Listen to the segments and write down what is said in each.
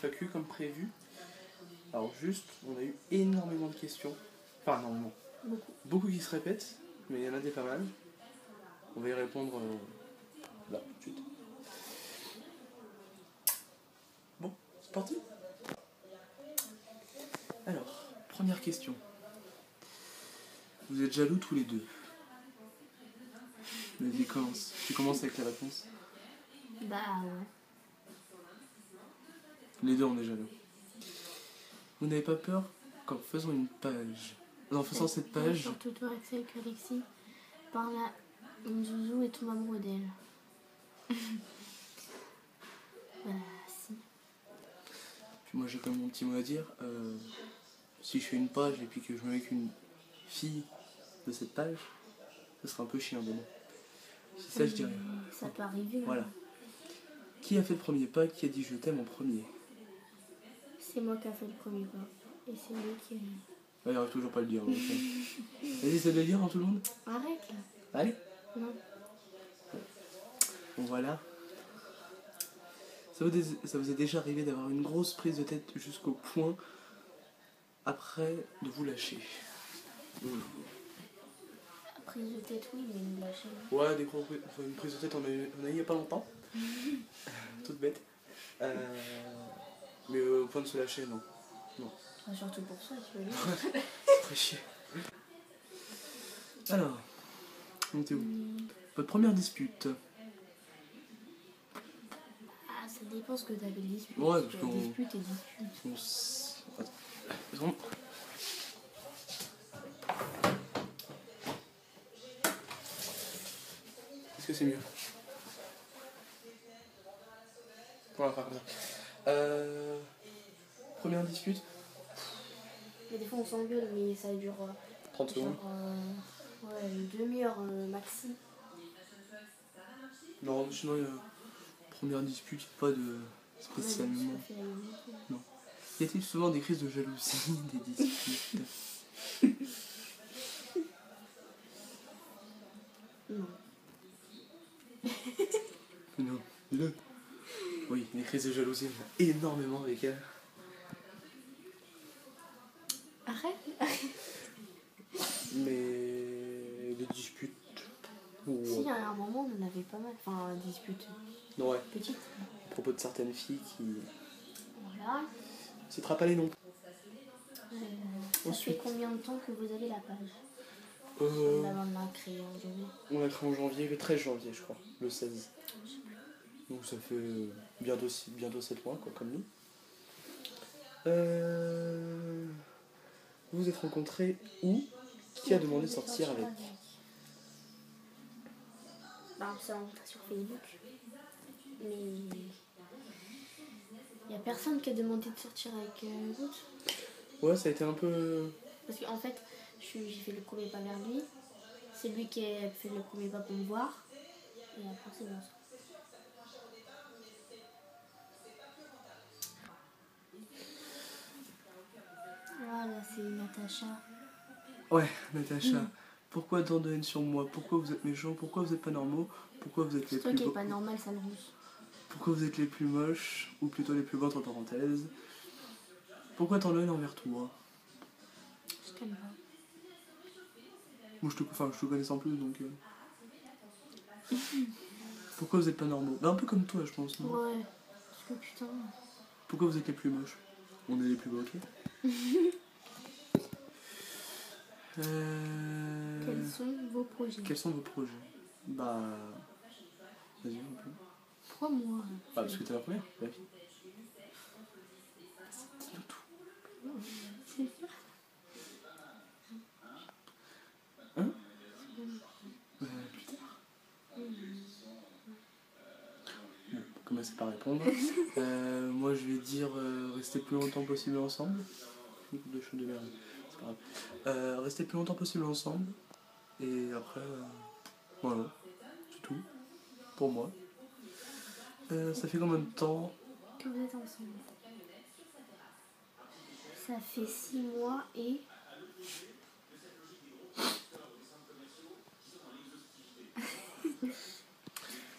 FAQ comme prévu. Alors juste, on a eu énormément de questions. Enfin, énormément. Beaucoup qui se répètent, mais il y en a des pas mal. On va y répondre là, tout de suite. Bon, c'est parti. Alors, première question. Vous êtes jaloux tous les deux? Vas-y, commence. Tu commences avec la réponse. Bah ouais. Les deux, on est jaloux. Vous n'avez pas peur qu'en faisant une page, en faisant cette page... Surtout toi, Axel, qu'Alexis parle à une zouzou et tombe amoureux d'elle. Bah si. Puis moi j'ai quand même mon petit mot à dire. Si je fais une page et puis que je me mets avec une fille de cette page, ça sera un peu chiant de moi. C'est ça, je dirais. Ça peut arriver. Voilà. Hein. Qui a fait le premier pas? Qui a dit je t'aime en premier? C'est moi qui a fait le premier pas. Et c'est lui qui a... Ah, il arrive toujours pas à le dire. Vas-y, essaie de le dire, hein, tout le monde. Arrête là. Allez. Non. Bon, voilà. Ça vous est déjà arrivé d'avoir une grosse prise de tête jusqu'au point après de vous lâcher? Prise de tête, oui, mais une lâcher. Ouais, une prise de tête, on a eu il n'y a pas longtemps. Toute bête. Mais au point de se lâcher, non. Non. Ah, surtout pour ça, tu veux dire. C'est très chier. Alors, on était où? Votre première dispute? Ah, ça dépend ce que t'avais dispute. Ouais, parce qu'on... Dispute et dispute. Attends. Est-ce que c'est mieux? On va faire comme ça. Première dispute? Mais des fois on s'engueule, mais ça dure 30 secondes. Ouais, une demi-heure maxi. Non, sinon, première dispute, pas de spécialement. Non. Y a-t-il souvent des crises de jalousie, des disputes? Non. Non. Dis-le. Oui, les crises de jalousie, il y en a énormément avec elle. Arrête. Mais des disputes. Si, à un moment, on en avait pas mal. Enfin, disputes. Ouais. Petites. À propos de certaines filles qui... Voilà. On citera pas les noms. Ça fait combien de temps que vous avez la page? On l'a créée en janvier. On l'a créée en janvier, le 13 janvier, je crois. Le 16. Donc ça fait bientôt 7 mois, quoi, comme nous. Vous vous êtes rencontrés où? Qui a demandé de sortir avec? Bah, on s'est rencontrés sur Facebook. Mais il n'y a personne qui a demandé de sortir avec Ruth. Ouais, ça a été un peu... Parce qu'en fait, j'ai fait le premier pas vers lui. C'est lui qui a fait le premier pas pour me voir. Et après, c'est bon. Voilà, c'est Natacha. Ouais, Natacha. Pourquoi tant de haine sur moi? Pourquoi vous êtes méchants? Pourquoi vous êtes pas normaux? Pourquoi vous êtes les toi plus qui beaux? est pas normal, sale rousse. Pourquoi vous êtes les plus moches? Ou plutôt les plus beaux, entre parenthèses? Pourquoi tant de haine envers toi? Je t'aime pas. Moi, je te connais sans plus, donc... Pourquoi vous êtes pas normaux? Bah, un peu comme toi, je pense, non? Ouais, parce que putain... Pourquoi vous êtes les plus moches? On est les plus beaux, ok? Quels sont vos projets? Quels sont vos projets? Bah... Vas-y, un peu. Pourquoi moi? Ah, parce que t'es la première, la fille. Dis-nous tout. Hein? Plus tard. Bon, commencez par répondre. Moi, je vais dire rester le plus longtemps possible ensemble. Une coupe de chou de merde, c'est pas grave. Rester le plus longtemps possible ensemble. Et après, voilà, c'est tout. Pour moi. Ça fait combien de temps que vous êtes ensemble? Ça fait 6 mois et... ?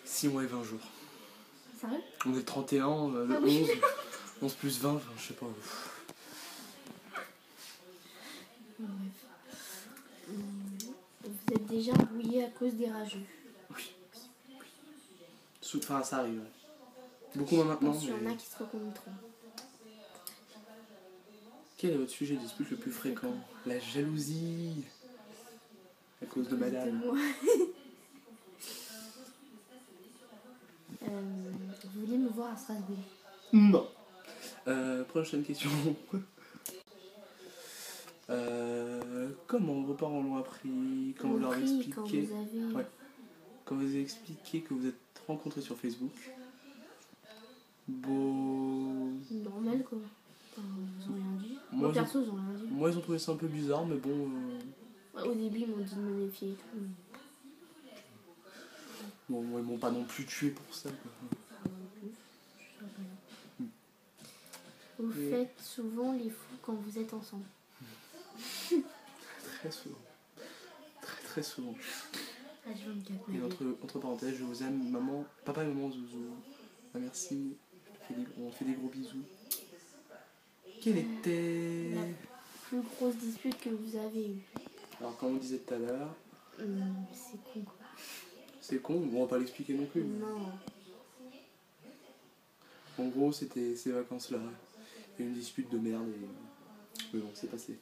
6 mois et 20 jours. Sérieux? On est 31, le 11. 11 plus 20, enfin, je sais pas. Bref. Vous êtes déjà embrouillé à cause des rageux. Oui. Enfin, ça arrive. Ouais. Beaucoup moins maintenant. Il y en Mais... a qui se reconnaîtront. Quel est votre sujet de dispute le plus fréquent? La jalousie. À cause de madame. Moi. Vous voulez me voir à Strasbourg? Non. Prochaine question. Comment vos parents l'ont appris quand vous leur avez expliqué quand vous avez... Ouais. Quand vous avez expliqué que vous êtes rencontrés sur Facebook. Beau... Normal quoi. Enfin, ils ont rien dit. Moi, Perso, ils ont rien dit. Moi, ils ont trouvé ça un peu bizarre, mais bon... Ouais, au début, ils m'ont dit de me méfier et tout. Mais... Bon, moi, ils m'ont pas non plus tué pour ça, quoi. Vous faites souvent les fous quand vous êtes ensemble? Très souvent. Très souvent. H24. Et entre parenthèses, je vous aime, maman, papa et maman Zouzou. Ah, merci. On fait des gros bisous. Quelle était la plus grosse dispute que vous avez eue? Alors, comme on disait tout à l'heure, c'est con quoi. c'est con, on va pas l'expliquer non plus. Non. En gros, c'était ces vacances-là. Il y a eu une dispute de merde et... Mais bon, c'est passé.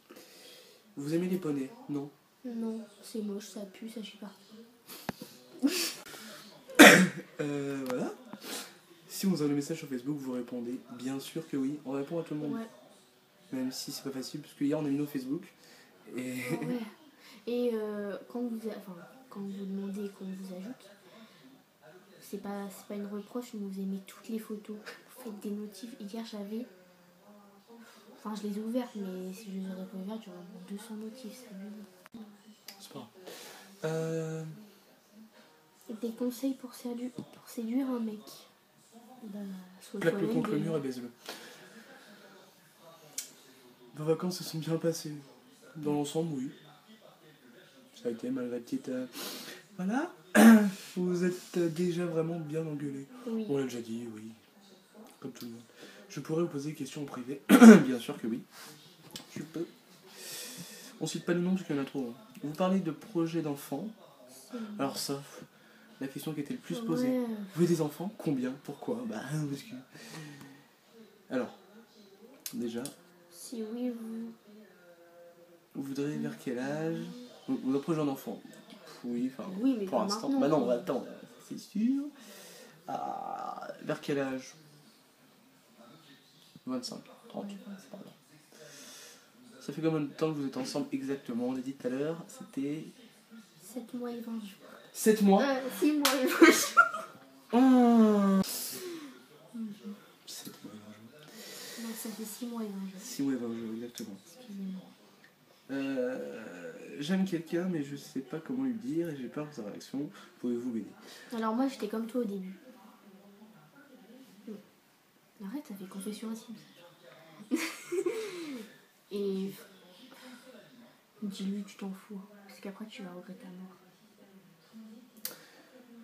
Vous aimez les poneys? Non. Non, c'est moche, ça pue, ça chie partout. Voilà. Si on vous envoie le message sur Facebook, vous répondez. Bien sûr que oui, on répond à tout le monde. Ouais. Même si c'est pas facile, parce que hier on a mis nos Facebook. Et... Ouais. Et quand vous demandez qu'on vous ajoute, c'est pas une reproche, mais vous aimez toutes les photos. Vous faites des notifs. Hier j'avais... Enfin je les ai ouvertes, mais si je les aurais pas ouvertes, j'aurais 200 notifs, c'est nul. C'est pas grave. Des conseils pour séduire un mec. Bah, Plaque-le contre le mur et baise-le. Vos vacances se sont bien passées. Dans l'ensemble, oui. Ça a été malgré petite... Voilà. Vous êtes déjà vraiment bien engueulé. Oui. On l'a déjà dit, oui. Comme tout le monde. Je pourrais vous poser des questions en privé. Bien sûr que oui. Tu peux. On cite pas le nom parce qu'il y en a trop. Hein. Vous parlez de projets d'enfants. Alors ça, la question qui était le plus posée. Ouais. Vous voulez des enfants? Combien? Pourquoi? Bah parce que... Alors, déjà... Si oui, Vous voudrez vers quel âge? Vous projet d'enfant? Oui, enfin... Oui, mais pour pas l'instant. maintenant. Bah non, attends, c'est sûr. Ah, vers quel âge? 25, 30, pardon. Ça fait combien de temps que vous êtes ensemble exactement? On l'a dit tout à l'heure, c'était... 7 mois et 20 jours. 7 mois? 6 mois et 20 jours. 7 mois et 20 jours. Non, ça fait 6 mois et 20 jours. 6 mois et 20 jours, exactement. Excusez-moi. J'aime quelqu'un, mais je sais pas comment lui dire et j'ai peur de sa réaction. Pouvez-vous m'aider? Alors moi, j'étais comme toi au début. Arrête, ça fait confession intime. Et dis-lui, tu t'en fous. Parce qu'après, tu vas regretter à mort.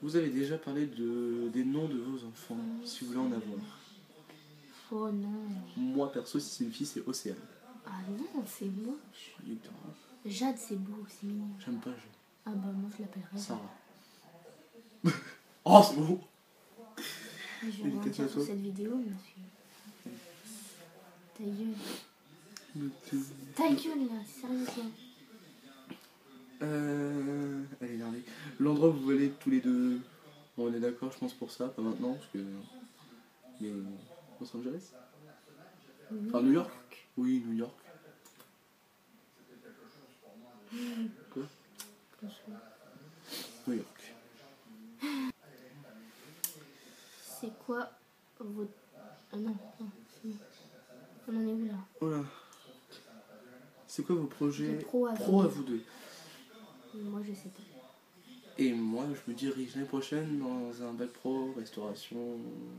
Vous avez déjà parlé des noms de vos enfants, si vous voulez en avoir. Oh non. Moi, perso, si c'est une fille, c'est Océane. Ah non, c'est moche. Exactement. Jade, c'est beau, c'est mignon. J'aime pas, Ah bah moi, je l'appellerais Sarah. Oh, c'est bon. Je vais revenir sur cette vidéo, monsieur. Ta gueule. Ta gueule, là, sérieusement. Elle est énervée. L'endroit où vous allez tous les deux, on est d'accord, je pense, pour ça, pas maintenant, parce que... Mais Los Angeles? Enfin, New York? Oui, New York. Quoi? New York. C'est quoi votre... Ah non, on en est où là? Voilà. C'est quoi vos projets pro à vous deux? Moi, je sais pas. Et moi, je me dirige l'année prochaine dans un bac pro, restauration,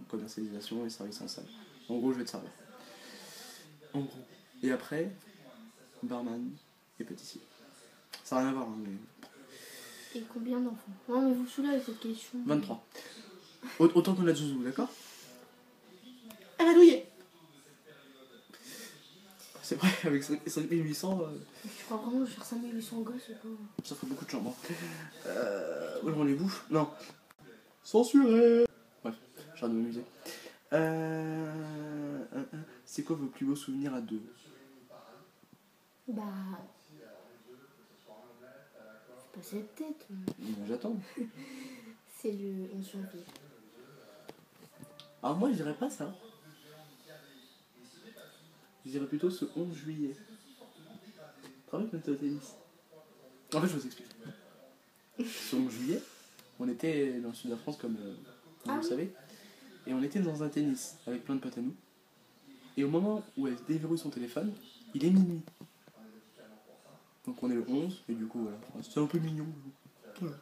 commercialisation et service en salle. En gros, je vais être serveur. En gros. Et après, barman et pâtissier. Ça n'a rien à voir, hein, mais... Et combien d'enfants? Non, mais vous saoulez avec cette question. 23. Autant qu'on a Zouzou, d'accord? Elle va douiller. C'est vrai, avec 5800, Je crois vraiment que je vais faire 5800 gosses ou pas. ça ferait beaucoup de chambres. On les bouffe. Non. Censuré. Bref, j'ai de m'amuser. C'est quoi vos plus beaux souvenirs à deux? Bah. C'est pas cette tête. J'attends. C'est le 11 janvier. Alors moi, je dirais pas ça. Je dirais plutôt ce 11 juillet. Tu te rappelles quand on était au tennis? En fait, je vous explique. Ce 11 juillet, on était dans le sud de la France, comme vous le savez. Et on était dans un tennis avec plein de potes à nous. Et au moment où elle déverrouille son téléphone, il est minuit. Donc on est le 11, et du coup, voilà. C'était un peu mignon. Voilà.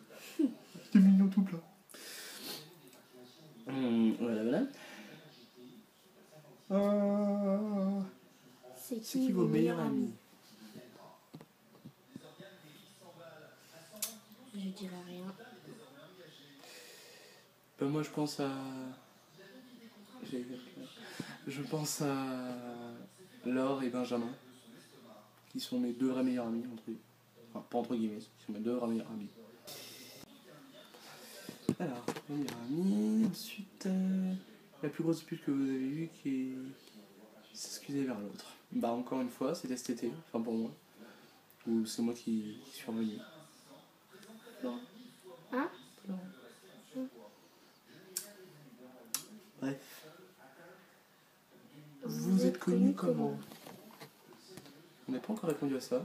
C'était mignon tout plein. Voilà. C'est C'est qui vos meilleurs amis? Je dirais rien. Ben moi je pense à... Je pense à Laure et Benjamin, qui sont mes deux vrais meilleurs amis, enfin pas entre guillemets, qui sont mes deux vrais meilleurs amis. Alors, meilleurs amis, ensuite, la plus grosse dispute que vous avez eue qui est s'excuser vers l'autre. Bah encore une fois, c'était cet été, enfin pour moi, où c'est moi qui suis revenu. Hein? Bref. Vous êtes connus comment? On n'a pas encore répondu à ça.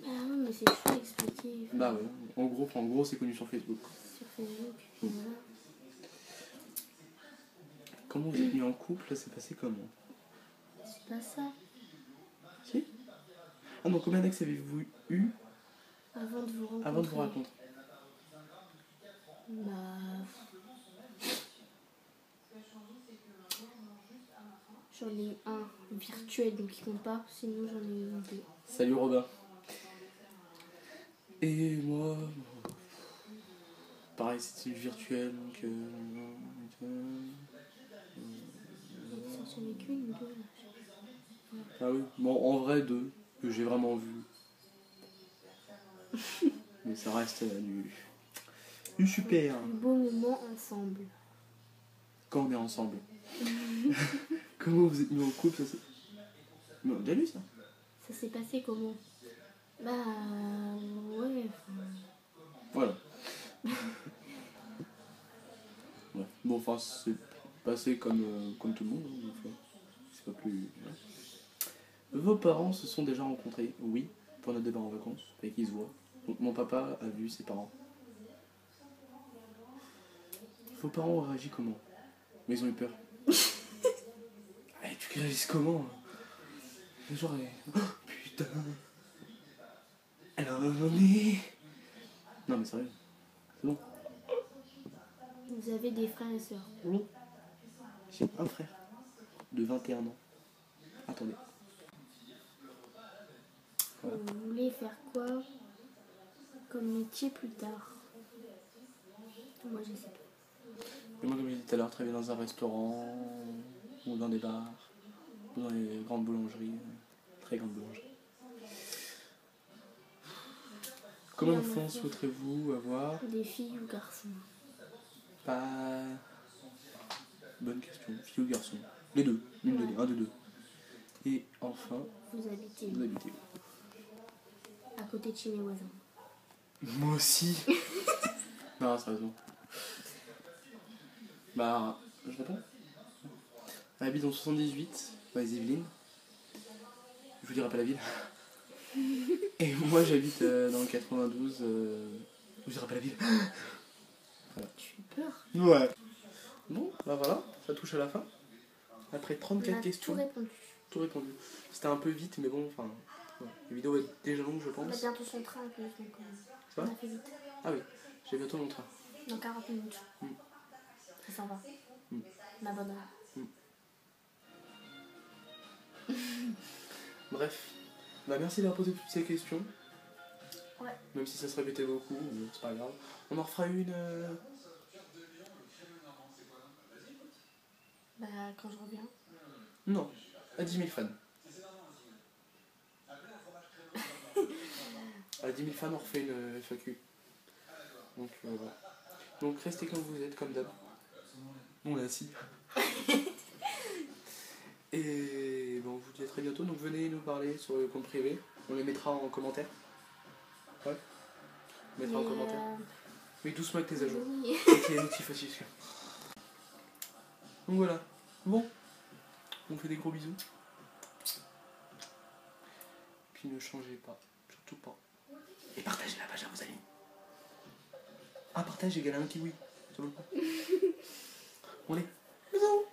Bah oui, mais c'est chaud à expliquer. Bah ouais, en gros c'est connu sur Facebook. Sur Facebook, voilà. Comment vous êtes mis en couple? C'est passé comment? C'est pas ça. Si? Ah non, combien d'ex avez-vous eu Avant de vous rencontrer. avant de vous rencontrer? Bah... J'en ai eu un virtuel, donc il compte pas. Sinon, j'en ai eu deux. Salut Robin. Et moi, pareil, c'était virtuel, donc... J'en ai qu'une ou deux, là. Ah oui, bon, en vrai, deux, que j'ai vraiment vu. Mais ça reste du super. Un beau moment ensemble. Quand on est ensemble. Comment vous êtes mis en couple, ça? Mais on a lu ça. Ça s'est passé comment? Bah... Ouais, Voilà. Ouais. Bon, enfin, c'est passé comme tout le monde. Hein, enfin, c'est pas plus... Ouais. Vos parents se sont déjà rencontrés? Oui, pour notre départ en vacances, avec qui ils se voient. Donc, mon papa a vu ses parents. Vos parents ont réagi comment? Mais ils ont eu peur. Tu réagis comment? Genre, oh, putain. Alors, on est... Non, mais sérieux. C'est bon. vous avez des frères et sœurs? Oui. J'ai un frère de 21 ans. Attendez. Voilà. Vous voulez faire quoi comme métier plus tard? Moi, je sais pas. Et moi, comme je l'ai dit tout à l'heure, travailler dans un restaurant, ou dans des bars, ou dans les grandes boulangeries, très grandes boulangeries. Combien d'enfants souhaiterez-vous avoir? Des filles ou garçons? Pas... Bonne question. Fille ou garçon? Les deux. Une des deux. Un des deux. Et enfin, vous habitez où? À côté de chez mes voisins. Moi aussi. Non, sérieusement. Bah, je réponds. On habite dans 78, dans les Yvelines. Je vous dirai pas la ville. Et moi j'habite dans le 92. Je vous dirai pas la ville. Voilà. Tu fais peur? Ouais. Bon, bah voilà, ça touche à la fin. Après 34 questions. Tout répondu. Tout répondu. C'était un peu vite, mais bon, enfin. Ouais. La vidéo est déjà longue, je pense. On a bientôt son train en plus, donc Ça on va? a fait vite. Ah oui, j'ai bientôt mon train. Dans 40 minutes. Ça s'en va. Ma bonne heure. Bref, bah merci d'avoir posé toutes ces questions. Ouais. Même si ça se répétait beaucoup, c'est pas grave. On en refera une. Bah, quand je reviens. Non, à 10 000 fans. À 10 000 fans, on refait une FAQ. Donc voilà. Donc restez comme vous êtes, comme d'hab. On est assis. Et bon, on vous dit à très bientôt. Donc venez nous parler sur le compte privé. On les mettra en commentaire. Ouais. On mettra en commentaire. Mais doucement avec tes ajouts. Oui. Avec les notifications. Donc voilà. Bon. On fait des gros bisous. Puis ne changez pas. Surtout pas. Et partagez la page à vos amis. Un partage égale à un kiwi. Ça vaut le coup. On est. Bisous.